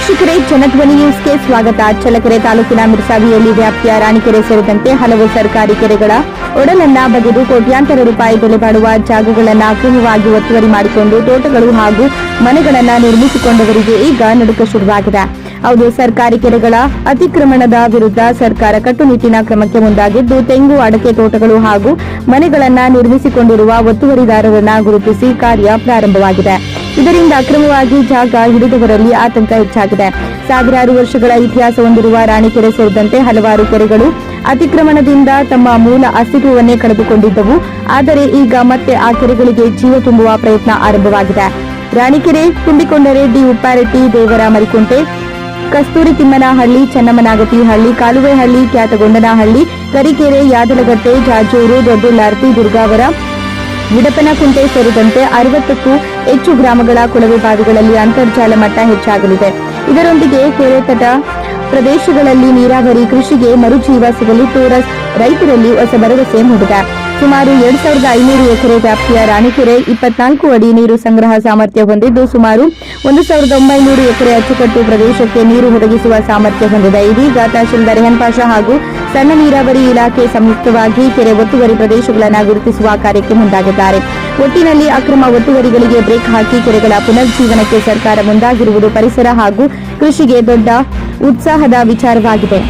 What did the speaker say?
ವೀಕ್ಷಕರೇ, ಜನಧ್ವನಿ ನ್ಯೂಸ್ಗೆ ಸ್ವಾಗತ. ಚಳ್ಳಕೆರೆ ತಾಲೂಕಿನ ಮಿರ್ಸಾವಿಯಲ್ಲಿ ವ್ಯಾಪ್ತಿಯ ರಾಣಿಕೆರೆ ಸೇರಿದಂತೆ ಹಲವು ಸರ್ಕಾರಿ ಕೆರೆಗಳ ಒಡಲನ್ನ ಬಗೆದು ಕೋಟ್ಯಾಂತರ ರೂಪಾಯಿ ಬೆಲೆ ಬಾಳುವ ಜಾಗಗಳನ್ನು ಅಕ್ರಮವಾಗಿ ಒತ್ತುವರಿ ಮಾಡಿಕೊಂಡು ತೋಟಗಳು ಹಾಗೂ ಮನೆಗಳನ್ನು ನಿರ್ಮಿಸಿಕೊಂಡವರಿಗೆ ಈಗ ನಡುಕ ಶುರುವಾಗಿದೆ. ಹೌದು, ಸರ್ಕಾರಿ ಕೆರೆಗಳ ಅತಿಕ್ರಮಣದ ವಿರುದ್ಧ ಸರ್ಕಾರ ಕಟ್ಟುನಿಟ್ಟಿನ ಕ್ರಮಕ್ಕೆ ಮುಂದಾಗಿದ್ದು, ತೆಂಗು, ಅಡಕೆ ತೋಟಗಳು ಹಾಗೂ ಮನೆಗಳನ್ನು ನಿರ್ಮಿಸಿಕೊಂಡಿರುವ ಒತ್ತುವರಿದಾರರನ್ನು ಗುರುತಿಸಿ ಕಾರ್ಯ ಪ್ರಾರಂಭವಾಗಿದೆ. ಇದರಿಂದ ಅಕ್ರಮವಾಗಿ ಜಾಗ ಹಿಡಿದವರಲ್ಲಿ ಆತಂಕ ಹೆಚ್ಚಾಗಿದೆ. ಸಾವಿರಾರು ವರ್ಷಗಳ ಇತಿಹಾಸ ಹೊಂದಿರುವ ರಾಣಿಕೆರೆ ಸೇರಿದಂತೆ ಹಲವಾರು ಕೆರೆಗಳು ಅತಿಕ್ರಮಣದಿಂದ ತಮ್ಮ ಮೂಲ ಅಸ್ತಿತ್ವವನ್ನೇ ಕಳೆದುಕೊಂಡಿದ್ದವು. ಆದರೆ ಈಗ ಮತ್ತೆ ಆ ಕೆರೆಗಳಿಗೆ ಜೀವ ತುಂಬುವ ಪ್ರಯತ್ನ ಆರಂಭವಾಗಿದೆ. ರಾಣಿಕೆರೆ, ತುಂಬಿಕೊಂಡರೆ, ಡಿ ಉಪ್ಪಾರೆಟ್ಟಿ, ದೇವರ ಮರಿಕುಂಟೆ, ಕಸ್ತೂರಿ ತಿಮ್ಮನಹಳ್ಳಿ, ಚನ್ನಮ್ಮನಾಗತಿಹಳ್ಳಿ, ಕಾಲುವೆಹಳ್ಳಿ, ಕ್ಯಾತಗೊಂಡನಹಳ್ಳಿ, ತರೀಕೆರೆ, ಯಾದಲಗಟ್ಟೆ, ಜಾಜೂರು, ದೊಡ್ಡುಲ್ಲಾರ್ತಿ, ದುರ್ಗಾವರ, ವಿಡಪನಕುಂಟೆ ಸೇರಿದಂತೆ 60ಕ್ಕೂ ಹೆಚ್ಚು ಗ್ರಾಮಗಳ ಕೊಳವೆ ಬಾವಿಗಳಲ್ಲಿ ಅಂತರ್ಜಲ ಮಟ್ಟ ಹೆಚ್ಚಾಗಲಿದೆ. ಇದರೊಂದಿಗೆ ಕೆರೆ ತಟ ಪ್ರದೇಶಗಳಲ್ಲಿ ನೀರಾವರಿ ಕೃಷಿಗೆ ಮರುಜೀವ ಸಿಗಲಿದ್ದು ರೈತರಲ್ಲಿ ಹೊಸ ಭರವಸೆ ಮೂಡಿದೆ. ಸುಮಾರು 2500 ಎಕರೆ ವ್ಯಾಪ್ತಿಯ ರಾಣಿಕೆರೆ 24 ಅಡಿ ನೀರು ಸಂಗ್ರಹ ಸಾಮರ್ಥ್ಯ ಹೊಂದಿದ್ದು, ಸುಮಾರು 1900 ಎಕರೆ ಅಚ್ಚುಕಟ್ಟು ಪ್ರದೇಶಕ್ಕೆ ನೀರು ಒದಗಿಸುವ ಸಾಮರ್ಥ್ಯ ಹೊಂದಿದೆ. ಇದೀಗ ತಹಶೀಲ್ದಾರ್ ರೆಹನ್ ಪಾಷಾ ಹಾಗೂ ಸಣ್ಣ ನೀರಾವರಿ ಇಲಾಖೆ ಸಂಯುಕ್ತವಾಗಿ ಕೆರೆ ಒತ್ತುವರಿ ಪ್ರದೇಶಗಳನ್ನು ಗುರುತಿಸುವ ಕಾರ್ಯಕ್ಕೆ ಮುಂದಾಗಿದ್ದಾರೆ. ಒಟ್ಟಿನಲ್ಲಿ ಅಕ್ರಮ ಒತ್ತುವರಿಗಳಿಗೆ ಬ್ರೇಕ್ ಹಾಕಿ ಕೆರೆಗಳ ಪುನರ್ಜೀವನಕ್ಕೆ ಸರ್ಕಾರ ಮುಂದಾಗಿರುವುದು ಪರಿಸರ ಹಾಗೂ ಕೃಷಿಗೆ ದೊಡ್ಡ ಉತ್ಸಾಹದ ವಿಚಾರವಾಗಿದೆ.